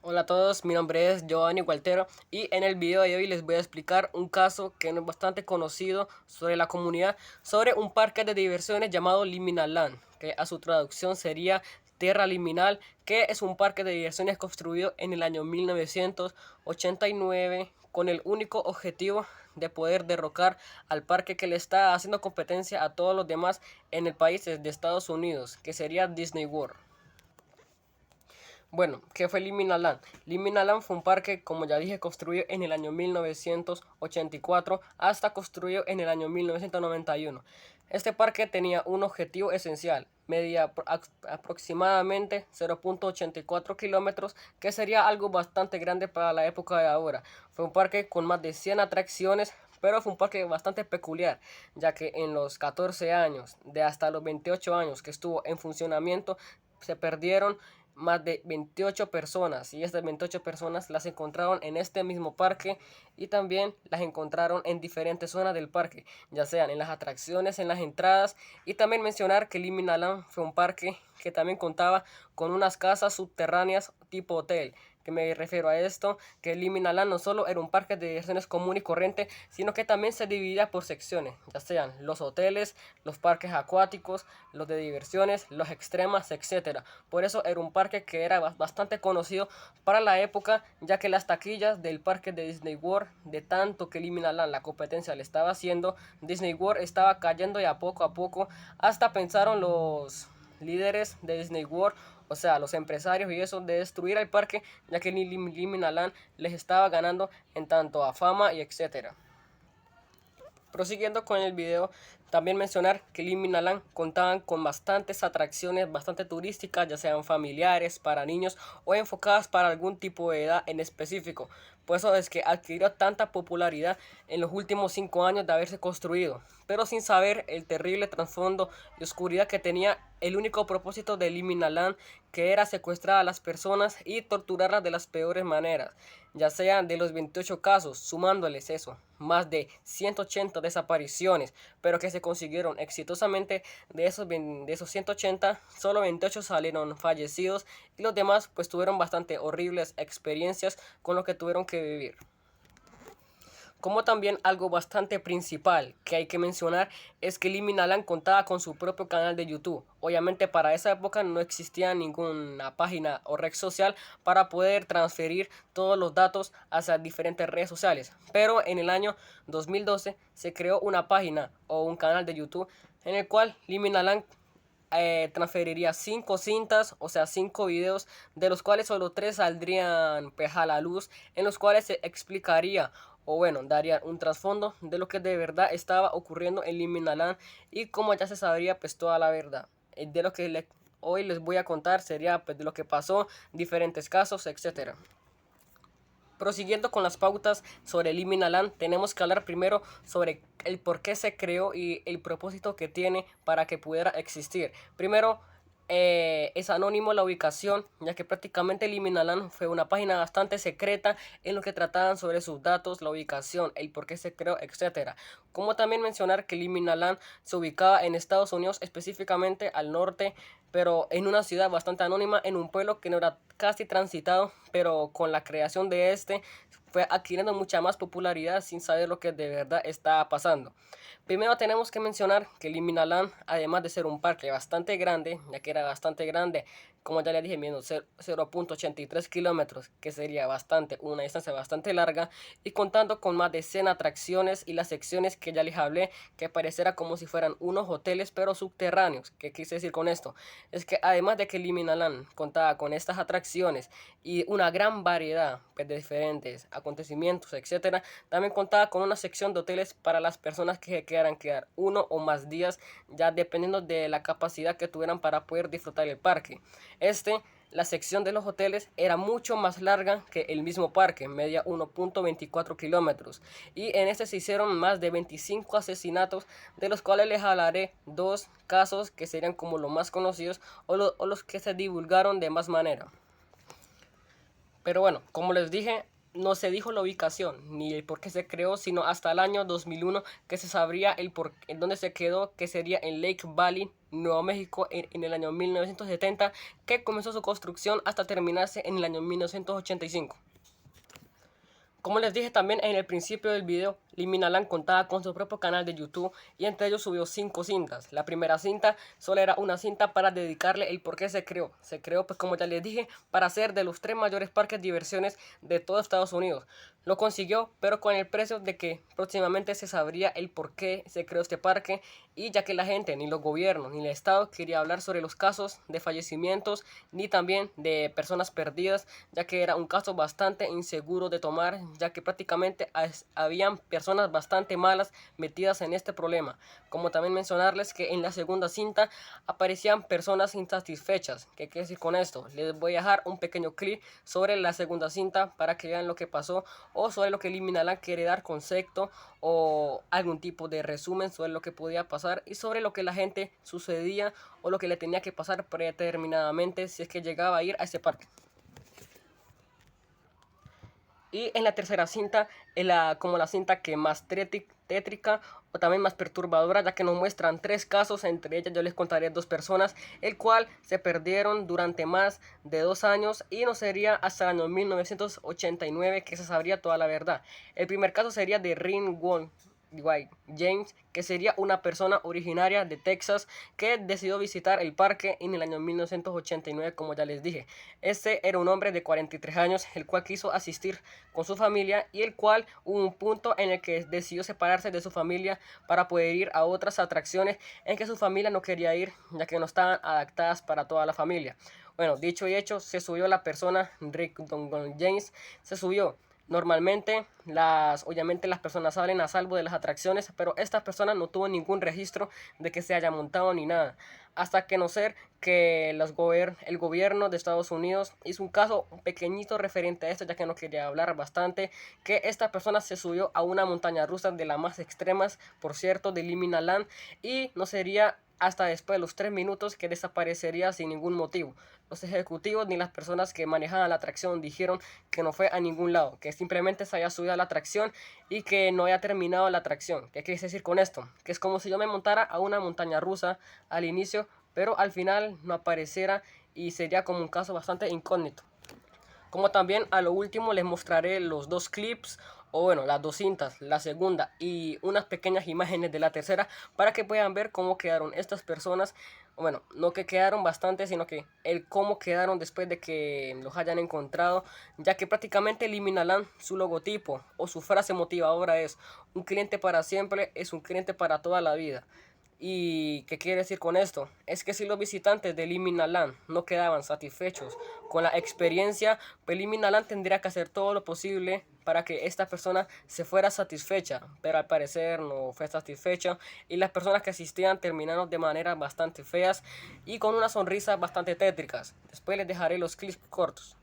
Hola a todos, mi nombre es Giovanni Gualtero y en el video de hoy les voy a explicar un caso que no es bastante conocido sobre la comunidad, sobre un parque de diversiones llamado Liminal Land, que a su traducción sería Tierra Liminal, que es un parque de diversiones construido en el año 1989 con el único objetivo de poder derrocar al parque que le está haciendo competencia a todos los demás en el país de Estados Unidos, que sería Disney World. Bueno, ¿qué fue Liminal Land? Liminal Land fue un parque, como ya dije, construido en el año 1984 hasta construido en el año 1991. Este parque tenía un objetivo esencial, medía aproximadamente 0.84 kilómetros, que sería algo bastante grande para la época de ahora. Fue un parque con más de 100 atracciones, pero fue un parque bastante peculiar, ya que en los 14 años, de hasta los 28 años que estuvo en funcionamiento, se perdieron más de 28 personas, y estas 28 personas las encontraron en este mismo parque y también las encontraron en diferentes zonas del parque, ya sean en las atracciones, en las entradas. Y también mencionar que Liminal fue un parque que también contaba con unas casas subterráneas tipo hotel. Que me refiero a esto, que Liminal no solo era un parque de diversiones común y corriente, sino que también se dividía por secciones, ya sean los hoteles, los parques acuáticos, los de diversiones, los extremas, etcétera. Por eso era un parque que era bastante conocido para la época, ya que las taquillas del parque de Disney World, de tanto que Liminal la competencia le estaba haciendo, Disney World estaba cayendo ya poco a poco, hasta pensaron los líderes de Disney World, o sea, los empresarios y eso, de destruir el parque, ya que Liminal les estaba ganando en tanto a fama y etcétera. Prosiguiendo con el video, también mencionar que Liminal contaban con bastantes atracciones bastante turísticas, ya sean familiares, para niños o enfocadas para algún tipo de edad en específico. Por eso es que adquirió tanta popularidad en los últimos 5 años de haberse construido, pero sin saber el terrible trasfondo y oscuridad que tenía el único propósito de Liminal, que era secuestrar a las personas y torturarlas de las peores maneras, ya sean de los 28 casos, sumándoles eso, más de 180 desapariciones, pero que se consiguieron exitosamente. De esos 180, solo 28 salieron fallecidos y los demás pues tuvieron bastante horribles experiencias con lo que tuvieron que vivir. Como también algo bastante principal que hay que mencionar es que Liminal contaba con su propio canal de YouTube. Obviamente para esa época no existía ninguna página o red social para poder transferir todos los datos hacia diferentes redes sociales. Pero en el año 2012 se creó una página o un canal de YouTube en el cual Liminal transferiría 5 cintas, o sea 5 videos, de los cuales solo 3 saldrían pues, a la luz, en los cuales se explicaría o bueno, darían un trasfondo de lo que de verdad estaba ocurriendo en Liminal y como ya se sabría pues toda la verdad. De lo que hoy les voy a contar sería pues de lo que pasó, diferentes casos, etcétera. Prosiguiendo con las pautas sobre Liminal, tenemos que hablar primero sobre el por qué se creó y el propósito que tiene para que pudiera existir. Primero, es anónimo la ubicación, ya que prácticamente Liminal fue una página bastante secreta en lo que trataban sobre sus datos, la ubicación, el por qué se creó, etcétera. Como también mencionar que Liminal se ubicaba en Estados Unidos, específicamente al norte, pero en una ciudad bastante anónima, en un pueblo que no era casi transitado, pero con la creación de este fue adquiriendo mucha más popularidad sin saber lo que de verdad estaba pasando. Primero tenemos que mencionar que Liminal, además de ser un parque bastante grande, ya que era bastante grande, como ya le dije, midiendo 0.83 kilómetros, que sería bastante, una distancia bastante larga, y contando con más de 100 atracciones y las secciones que ya les hablé, que pareciera como si fueran unos hoteles pero subterráneos. ¿Qué quise decir con esto? Es que además de que Liminal contaba con estas atracciones y una gran variedad pues, de diferentes acontecimientos, etcétera, también contaba con una sección de hoteles para las personas que se quieran quedar uno o más días, ya dependiendo de la capacidad que tuvieran para poder disfrutar el parque. La sección de los hoteles era mucho más larga que el mismo parque, media 1.24 kilómetros. Y en este se hicieron más de 25 asesinatos, de los cuales les hablaré dos casos que serían como los más conocidos o los que se divulgaron de más manera. Pero bueno, como les dije, no se dijo la ubicación ni el por qué se creó, sino hasta el año 2001 que se sabría en dónde se quedó, que sería en Lake Valley, Nuevo México, en el año 1970, que comenzó su construcción hasta terminarse en el año 1985. Como les dije también en el principio del video, Limin Alan contaba con su propio canal de YouTube y entre ellos subió 5 cintas. La primera cinta solo era una cinta para dedicarle el por qué se creó. Se creó, pues como ya les dije, para ser de los 3 mayores parques de diversiones de todo Estados Unidos. Lo consiguió, pero con el precio de que próximamente se sabría el por qué se creó este parque, y ya que la gente, ni los gobiernos, ni el Estado quería hablar sobre los casos de fallecimientos, ni también de personas perdidas, ya que era un caso bastante inseguro de tomar, ya que prácticamente habían personas bastante malas metidas en este problema. Como también mencionarles que en la segunda cinta aparecían personas insatisfechas. ¿Qué quiere decir con esto? Les voy a dejar un pequeño clip sobre la segunda cinta para que vean lo que pasó, o sobre lo que Limin Alan quiere dar concepto o algún tipo de resumen sobre lo que podía pasar y sobre lo que la gente sucedía o lo que le tenía que pasar predeterminadamente si es que llegaba a ir a ese parque. Y en la tercera cinta, como la cinta que más tétrica o también más perturbadora, ya que nos muestran 3 casos, entre ellas yo les contaré 2 personas, el cual se perdieron durante más de 2 años y no sería hasta el año 1989 que se sabría toda la verdad. El primer caso sería de Ring Won James, que sería una persona originaria de Texas que decidió visitar el parque en el año 1989, como ya les dije. Este era un hombre de 43 años, el cual quiso asistir con su familia y el cual hubo un punto en el que decidió separarse de su familia para poder ir a otras atracciones en que su familia no quería ir, ya que no estaban adaptadas para toda la familia. Bueno, dicho y hecho, se subió la persona, Rick James, se subió. Normalmente, obviamente las personas salen a salvo de las atracciones, pero esta persona no tuvo ningún registro de que se haya montado ni nada. Hasta que no ser que el gobierno de Estados Unidos hizo un caso pequeñito referente a esto, ya que no quería hablar bastante, que esta persona se subió a una montaña rusa de las más extremas, por cierto, de Limin Alan, y no sería hasta después de los 3 minutos que desaparecería sin ningún motivo. Los ejecutivos ni las personas que manejaban la atracción dijeron que no fue a ningún lado, que simplemente se haya subido a la atracción y que no haya terminado la atracción. ¿Qué quiere decir con esto? Que es como si yo me montara a una montaña rusa al inicio, pero al final no apareciera y sería como un caso bastante incógnito. Como también a lo último les mostraré los 2 clips, o bueno, las 2 cintas, la segunda y unas pequeñas imágenes de la tercera, para que puedan ver cómo quedaron estas personas. Bueno, no que quedaron bastante, sino que el cómo quedaron después de que los hayan encontrado, ya que prácticamente eliminarán su logotipo o su frase motivadora es: un cliente para siempre es un cliente para toda la vida. ¿Y qué quiere decir con esto? Es que si los visitantes de Limin Alan no quedaban satisfechos con la experiencia, pues Limin Alan tendría que hacer todo lo posible para que esta persona se fuera satisfecha, pero al parecer no fue satisfecha y las personas que asistían terminaron de maneras bastante feas y con una sonrisa bastante tétricas. Después les dejaré los clips cortos.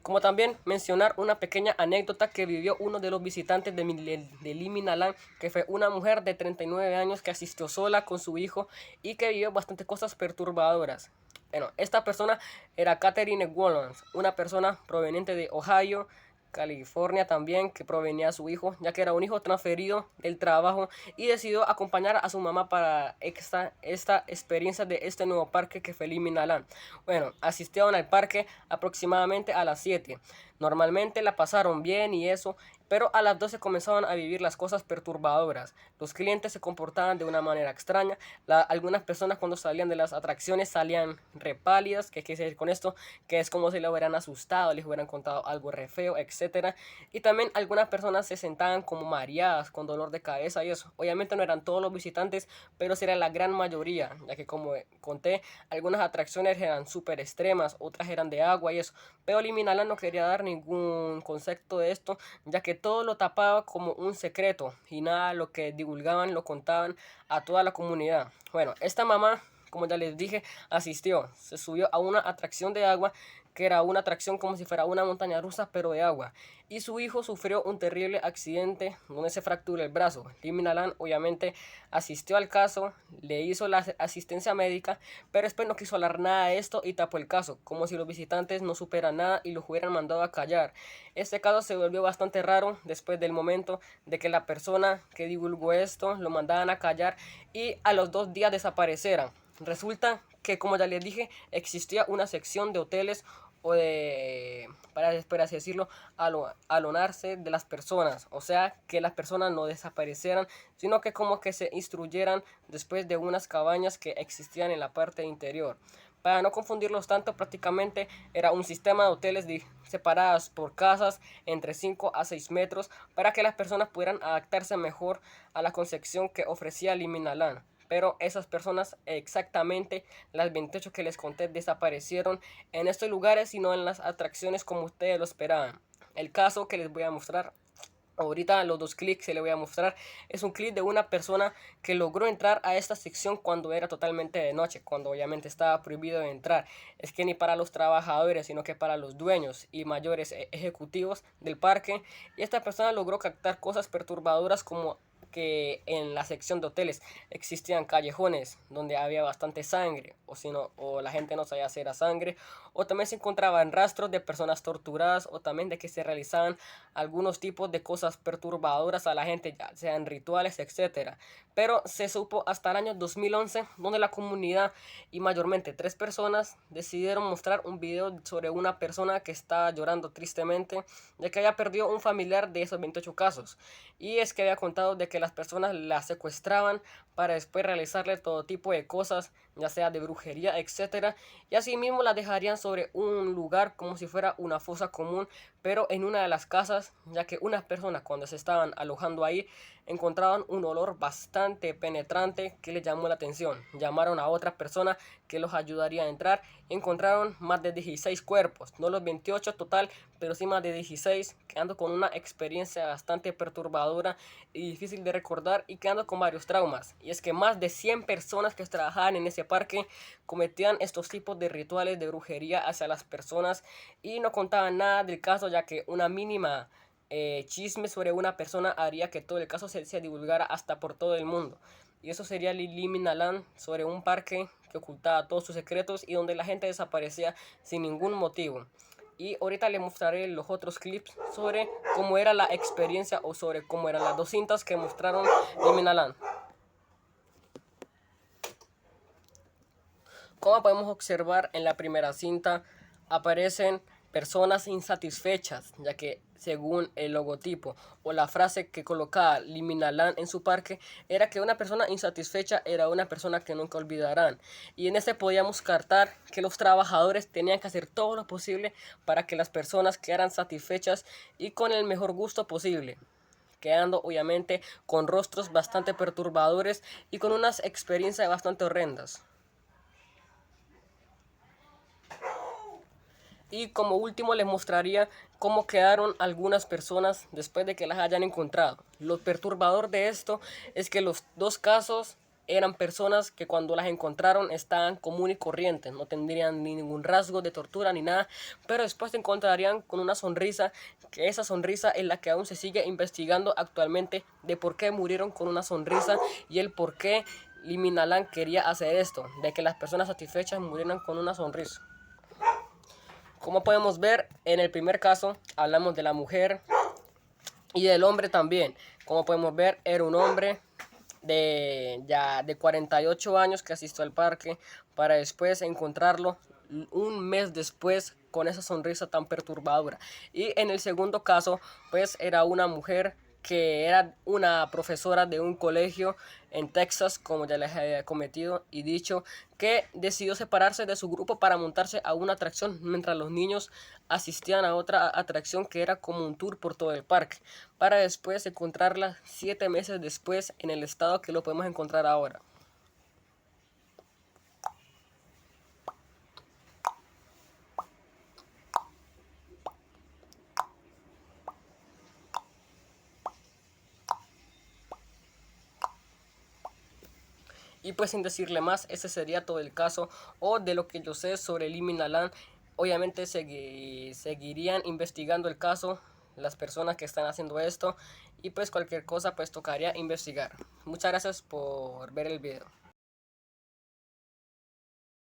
Como también mencionar una pequeña anécdota que vivió uno de los visitantes de Limin Alan, que fue una mujer de 39 años que asistió sola con su hijo y que vivió bastante cosas perturbadoras. Bueno, esta persona era Catherine Wollons, una persona proveniente de Ohio, California también, que provenía a su hijo, ya que era un hijo transferido del trabajo y decidió acompañar a su mamá para esta experiencia de este nuevo parque que fue Limin Alan. Bueno, asistieron al parque aproximadamente a las 7. Normalmente la pasaron bien y eso, pero a las 12 comenzaban a vivir las cosas perturbadoras. Los clientes se comportaban de una manera extraña. Algunas personas cuando salían de las atracciones salían repálidas. ¿Qué quiere decir con esto? Que es como si le hubieran asustado, les hubieran contado algo re feo, etcétera. Y también algunas personas se sentaban como mareadas, con dolor de cabeza y eso. Obviamente no eran todos los visitantes, pero sí era la gran mayoría, ya que como conté, algunas atracciones eran súper extremas, otras eran de agua y eso. Pero Limin Alan no quería dar ningún concepto de esto, ya que todo lo tapaba como un secreto y nada lo que divulgaban lo contaban a toda la comunidad. Bueno, esta mamá como ya les dije, asistió. Se subió a una atracción de agua, que era una atracción como si fuera una montaña rusa, pero de agua. Y su hijo sufrió un terrible accidente donde se fracturó el brazo. Lim Nalan obviamente asistió al caso, le hizo la asistencia médica, pero después no quiso hablar nada de esto y tapó el caso, como si los visitantes no supieran nada y los hubieran mandado a callar. Este caso se volvió bastante raro después del momento de que la persona que divulgó esto lo mandaban a callar y a los 2 días desaparecieran. Resulta que, como ya les dije, existía una sección de hoteles o de, para así decirlo, alonarse de las personas, o sea, que las personas no desaparecieran, sino que como que se instruyeran después de unas cabañas que existían en la parte interior. Para no confundirlos tanto, prácticamente era un sistema de hoteles separadas por casas entre 5 a 6 metros para que las personas pudieran adaptarse mejor a la concepción que ofrecía Lim Nalan. Pero esas personas, exactamente las 28 que les conté, desaparecieron en estos lugares y no en las atracciones como ustedes lo esperaban. El caso que les voy a mostrar ahorita, los 2 clics que les voy a mostrar, es un clip de una persona que logró entrar a esta sección cuando era totalmente de noche, cuando obviamente estaba prohibido de entrar. Es que ni para los trabajadores, sino que para los dueños y mayores ejecutivos del parque. Y esta persona logró captar cosas perturbadoras como que en la sección de hoteles existían callejones donde había bastante sangre, o la gente no sabía si era sangre, o también se encontraban rastros de personas torturadas, o también de que se realizaban algunos tipos de cosas perturbadoras a la gente, ya sean rituales, etcétera. Pero se supo hasta el año 2011, donde la comunidad y mayormente 3 personas decidieron mostrar un video sobre una persona que estaba llorando tristemente de que había perdido un familiar de esos 28 casos. Y es que había contado de que las personas la secuestraban para después realizarle todo tipo de cosas, ya sea de brujería, etcétera, y así mismo la dejarían sobre un lugar como si fuera una fosa común, pero en una de las casas, ya que unas personas cuando se estaban alojando ahí encontraban un olor bastante penetrante que les llamó la atención. Llamaron a otra persona que los ayudaría a entrar y encontraron más de 16 cuerpos, no los 28 total, pero sí más de 16, quedando con una experiencia bastante perturbadora y difícil de recordar y quedando con varios traumas. Y es que más de 100 personas que trabajaban en ese parque cometían estos tipos de rituales de brujería hacia las personas y no contaban nada del caso, ya que una mínima chisme sobre una persona haría que todo el caso se divulgara hasta por todo el mundo. Y eso sería Lim Nalan, sobre un parque que ocultaba todos sus secretos y donde la gente desaparecía sin ningún motivo. Y ahorita les mostraré los otros clips sobre cómo era la experiencia o sobre cómo eran las 2 cintas que mostraron Lim Nalan. Como podemos observar en la primera cinta, aparecen personas insatisfechas, ya que según el logotipo o la frase que colocaba Lim Nalan en su parque, era que una persona insatisfecha era una persona que nunca olvidarán. Y en este podíamos captar que los trabajadores tenían que hacer todo lo posible para que las personas quedaran satisfechas y con el mejor gusto posible, quedando obviamente con rostros bastante perturbadores y con unas experiencias bastante horrendas. Y como último les mostraría cómo quedaron algunas personas después de que las hayan encontrado. Lo perturbador de esto es que los 2 casos eran personas que cuando las encontraron estaban común y corrientes, no tendrían ni ningún rasgo de tortura ni nada, pero después se encontrarían con una sonrisa, que esa sonrisa es la que aún se sigue investigando actualmente, de por qué murieron con una sonrisa y el por qué Lim Nalan quería hacer esto, de que las personas satisfechas murieran con una sonrisa. Como podemos ver, en el primer caso hablamos de la mujer y del hombre también. Como podemos ver, era un hombre de 48 años que asistió al parque para después encontrarlo un mes después con esa sonrisa tan perturbadora. Y en el segundo caso, pues era una mujer que era una profesora de un colegio en Texas, como ya les había cometido y dicho, que decidió separarse de su grupo para montarse a una atracción mientras los niños asistían a otra atracción que era como un tour por todo el parque, para después encontrarla 7 meses después en el estado que lo podemos encontrar ahora. Y pues sin decirle más, ese sería todo el caso o de lo que yo sé sobre Liminal Land. Obviamente seguirían investigando el caso las personas que están haciendo esto y pues cualquier cosa pues tocaría investigar. Muchas gracias por ver el video.